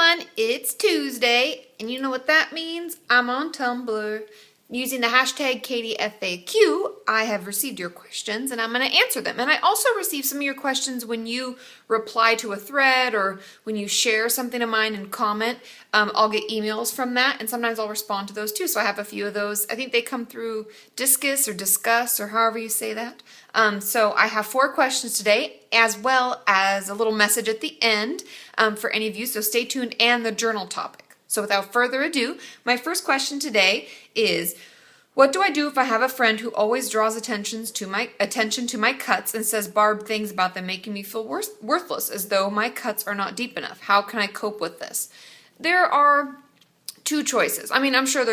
everyone, it's Tuesday, and you know what that means? I'm on Tumblr. Using the hashtag KatieFAQ, I have received your questions, and I'm going to answer them. And I also received some of your questions when you reply to a thread or when you share something of mine and comment. I'll get emails from that, and sometimes I'll respond to those too. So I have a few of those. I think they come through Discus or however you say that. So I have 4 questions today, as well as a little message at the end for any of you. So stay tuned, and the journal topic. So without further ado, my first question today is, what do I do if I have a friend who always draws attention to my cuts and says barbed things about them, making me feel worthless, as though my cuts are not deep enough? How can I cope with this? There are 2 choices. I mean, I'm sure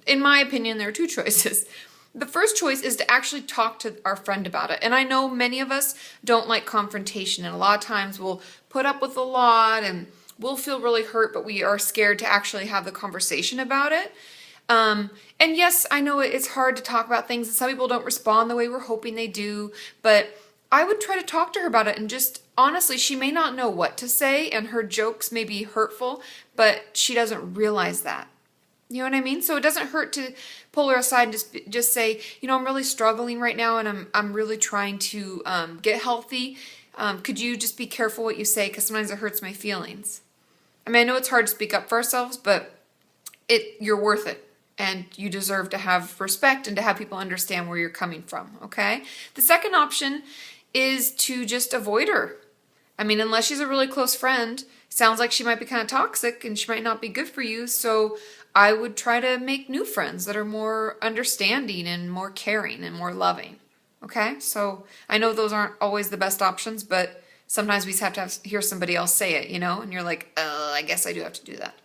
in my opinion, there are 2 choices. The first choice is to actually talk to our friend about it. And I know many of us don't like confrontation, and a lot of times we'll put up with a lot and we'll feel really hurt, but we are scared to actually have the conversation about it. And yes, I know it's hard to talk about things, and some people don't respond the way we're hoping they do, but I would try to talk to her about it, and just honestly, she may not know what to say, and her jokes may be hurtful, but she doesn't realize that. You know what I mean? So it doesn't hurt to pull her aside and just say, you know, I'm really struggling right now, and I'm really trying to get healthy. Could you just be careful what you say, because sometimes it hurts my feelings. I mean, I know it's hard to speak up for ourselves, but you're worth it, and you deserve to have respect and to have people understand where you're coming from, okay? The second option is to just avoid her. I mean, unless she's a really close friend, sounds like she might be kind of toxic and she might not be good for you, so I would try to make new friends that are more understanding and more caring and more loving. Okay, so I know those aren't always the best options, but sometimes we just have to hear somebody else say it, you know, and you're like, I guess I do have to do that.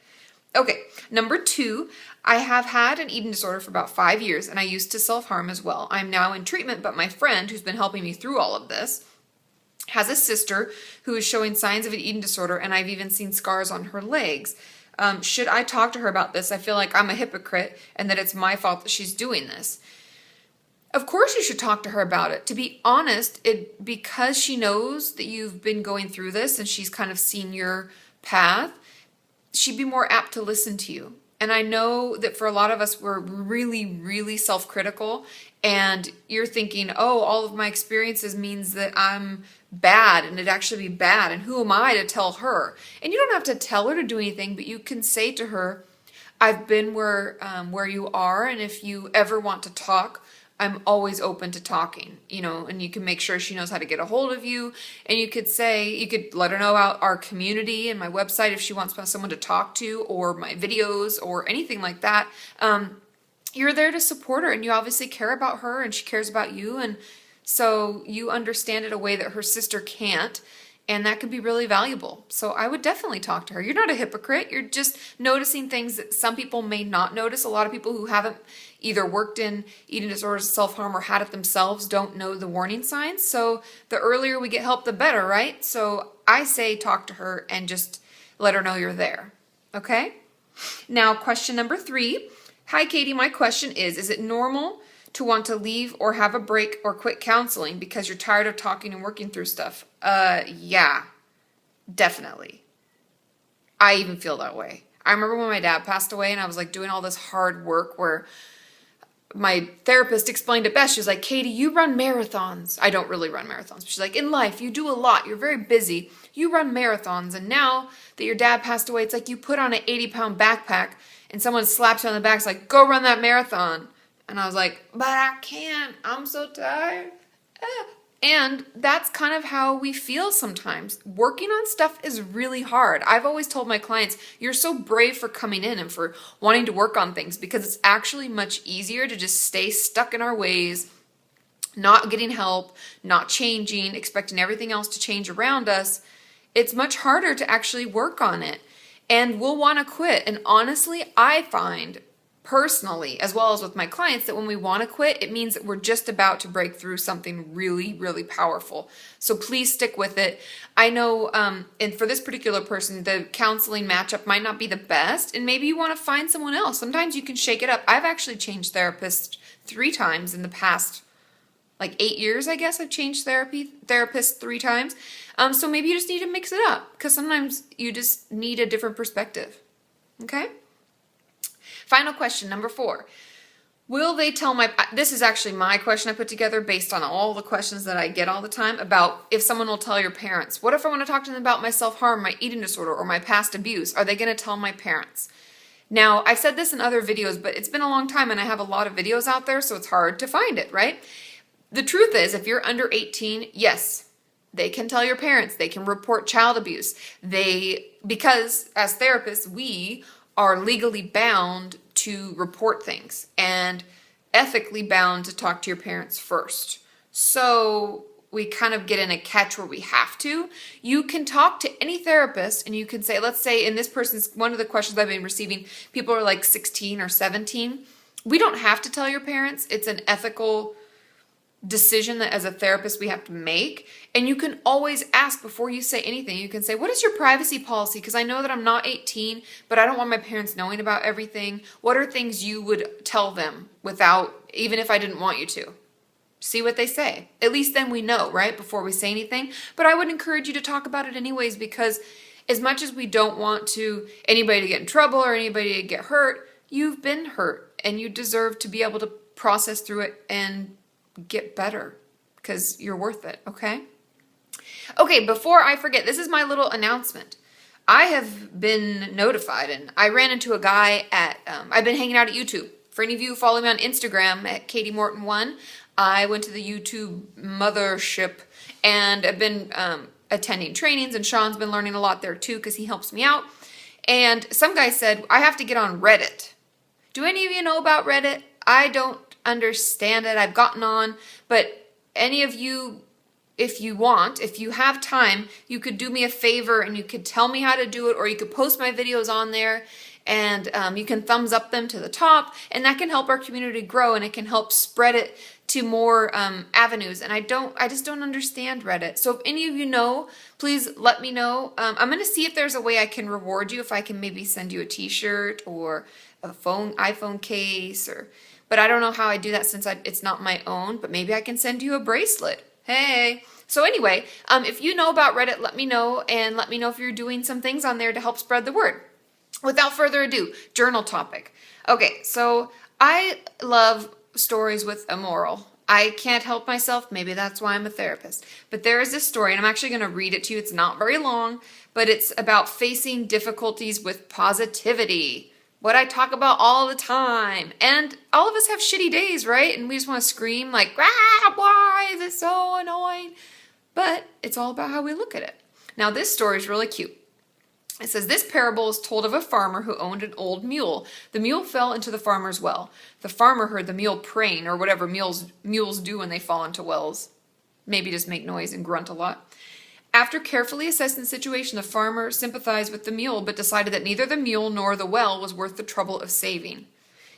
Okay, number 2, I have had an eating disorder for about 5 years, and I used to self-harm as well. I'm now in treatment, but my friend, who's been helping me through all of this, has a sister who is showing signs of an eating disorder, and I've even seen scars on her legs. Should I talk to her about this? I feel like I'm a hypocrite and that it's my fault that she's doing this. Of course you should talk to her about it. To be honest, because she knows that you've been going through this and she's kind of seen your path, she'd be more apt to listen to you. And I know that for a lot of us, we're really, really self-critical, and you're thinking, oh, all of my experiences means that I'm bad, and it'd actually be bad, and who am I to tell her? And you don't have to tell her to do anything, but you can say to her, I've been where you are, and if you ever want to talk, I'm always open to talking, you know, and you can make sure she knows how to get a hold of you. And you could let her know about our community and my website if she wants someone to talk to, or my videos or anything like that. You're there to support her, and you obviously care about her, and she cares about you. And so you understand it a way that her sister can't. And that could be really valuable. So I would definitely talk to her. You're not a hypocrite. You're just noticing things that some people may not notice. A lot of people who haven't either worked in eating disorders, self-harm, or had it themselves don't know the warning signs. So the earlier we get help, the better, right? So I say talk to her and just let her know you're there. Okay? Now, question number 3. Hi, Katie. My question is it normal to want to leave or have a break or quit counseling because you're tired of talking and working through stuff? Yeah, definitely. I even feel that way. I remember when my dad passed away and I was like doing all this hard work where my therapist explained it best. She was like, Katie, you run marathons. I don't really run marathons. But she's like, in life, you do a lot. You're very busy. You run marathons. And now that your dad passed away, it's like you put on an 80-pound backpack and someone slaps you on the back. It's like, go run that marathon. And I was like, but I can't. I'm so tired. And that's kind of how we feel sometimes. Working on stuff is really hard. I've always told my clients, you're so brave for coming in and for wanting to work on things, because it's actually much easier to just stay stuck in our ways, not getting help, not changing, expecting everything else to change around us. It's much harder to actually work on it. And we'll want to quit. And honestly, I find personally, as well as with my clients, that when we want to quit, it means that we're just about to break through something really, really powerful. So please stick with it. I know, and for this particular person, the counseling matchup might not be the best, and maybe you want to find someone else. Sometimes you can shake it up. I've actually changed therapists 3 times in the past, like 8 years, I guess. I've changed therapists 3 times. So maybe you just need to mix it up because sometimes you just need a different perspective. Okay? Final question, number 4. Will they tell this is actually my question I put together based on all the questions that I get all the time about if someone will tell your parents. What if I want to talk to them about my self-harm, my eating disorder, or my past abuse? Are they going to tell my parents? Now, I've said this in other videos, but it's been a long time and I have a lot of videos out there, so it's hard to find it, right? The truth is, if you're under 18, yes, they can tell your parents. They can report child abuse. Because as therapists, we are legally bound to report things and ethically bound to talk to your parents first. So we kind of get in a catch where we have to. You can talk to any therapist and you can say, let's say in this person's, one of the questions I've been receiving, people are like 16 or 17. We don't have to tell your parents. It's an ethical decision that as a therapist we have to make. And you can always ask before you say anything. You can say, what is your privacy policy? Because I know that I'm not 18, but I don't want my parents knowing about everything. What are things you would tell them without, even if I didn't want you to? See what they say. At least then we know, right? Before we say anything. But I would encourage you to talk about it anyways, because as much as we don't want anybody to get in trouble or anybody to get hurt, you've been hurt and you deserve to be able to process through it and get better because you're worth it, okay? Okay, before I forget, this is my little announcement. I have been notified and I ran into a guy I've been hanging out at YouTube. For any of you who follow me on Instagram at Kati Morton 1, I went to the YouTube mothership and I've been attending trainings, and Sean's been learning a lot there too because he helps me out. And some guy said, I have to get on Reddit. Do any of you know about Reddit? I don't understand it. I've gotten on, but any of you, if you have time, you could do me a favor and you could tell me how to do it, or you could post my videos on there and you can thumbs up them to the top, and that can help our community grow and it can help spread it to more avenues. And I just don't understand Reddit. So if any of you know, please let me know. I'm going to see if there's a way I can reward you, if I can maybe send you a t-shirt or a iPhone case, but I don't know how I do that since it's not my own, but maybe I can send you a bracelet. Hey. So anyway, if you know about Reddit, let me know, and let me know if you're doing some things on there to help spread the word. Without further ado, journal topic. Okay, so I love stories with a moral. I can't help myself. Maybe that's why I'm a therapist. But there is this story, and I'm actually going to read it to you. It's not very long, but it's about facing difficulties with positivity. What I talk about all the time. And all of us have shitty days, right? And we just want to scream like, why is it so annoying? But it's all about how we look at it. Now, this story is really cute. It says, this parable is told of a farmer who owned an old mule. The mule fell into the farmer's well. The farmer heard the mule praying, or whatever mules do when they fall into wells. Maybe just make noise and grunt a lot. After carefully assessing the situation, the farmer sympathized with the mule, but decided that neither the mule nor the well was worth the trouble of saving.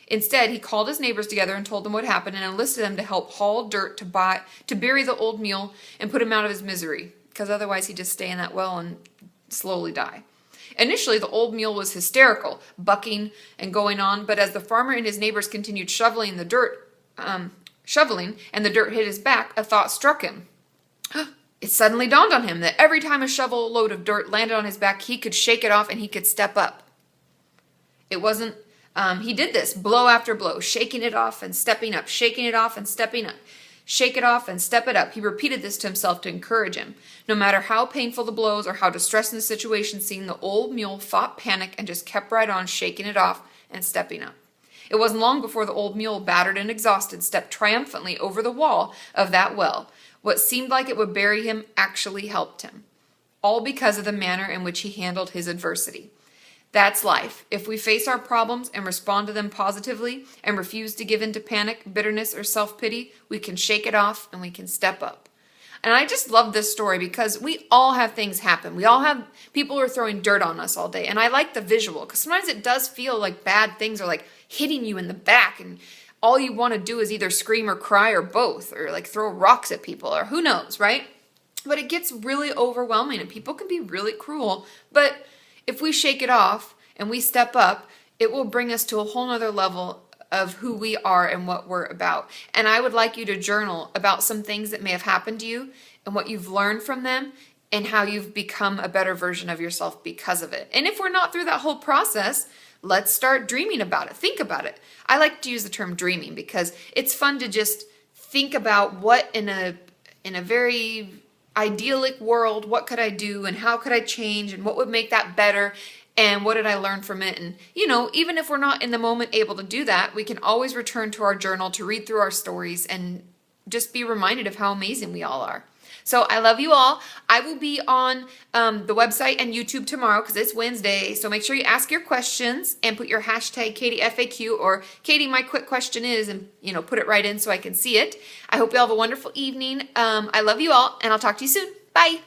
Instead, he called his neighbors together and told them what happened and enlisted them to help haul dirt to bury the old mule and put him out of his misery, because otherwise he'd just stay in that well and slowly die. Initially, the old mule was hysterical, bucking and going on, but as the farmer and his neighbors continued shoveling and the dirt hit his back, a thought struck him. It suddenly dawned on him that every time a shovel load of dirt landed on his back, he could shake it off and he could step up. He did this blow after blow, shaking it off and stepping up, shaking it off and stepping up, shake it off and step it up. He repeated this to himself to encourage him. No matter how painful the blows or how distressing the situation seemed, the old mule fought panic and just kept right on shaking it off and stepping up. It wasn't long before the old mule, battered and exhausted, stepped triumphantly over the wall of that well. What seemed like it would bury him actually helped him, all because of the manner in which he handled his adversity. That's life. If we face our problems and respond to them positively and refuse to give in to panic, bitterness, or self-pity, we can shake it off and we can step up. And I just love this story because we all have things happen. We all have people who are throwing dirt on us all day. And I like the visual because sometimes it does feel like bad things are like hitting you in the back, and all you want to do is either scream or cry or both, or like throw rocks at people, or who knows, right? But it gets really overwhelming and people can be really cruel. But if we shake it off and we step up, it will bring us to a whole nother level of who we are and what we're about. And I would like you to journal about some things that may have happened to you and what you've learned from them, and how you've become a better version of yourself because of it. And if we're not through that whole process, let's start dreaming about it. Think about it. I like to use the term dreaming because it's fun to just think about what in a very idyllic world, what could I do and how could I change and what would make that better and what did I learn from it? And, you know, even if we're not in the moment able to do that, we can always return to our journal to read through our stories and just be reminded of how amazing we all are. So I love you all. I will be on the website and YouTube tomorrow because it's Wednesday. So make sure you ask your questions and put your hashtag KatieFAQ or Katie, my quick question is, and you know, put it right in so I can see it. I hope you all have a wonderful evening. I love you all and I'll talk to you soon. Bye.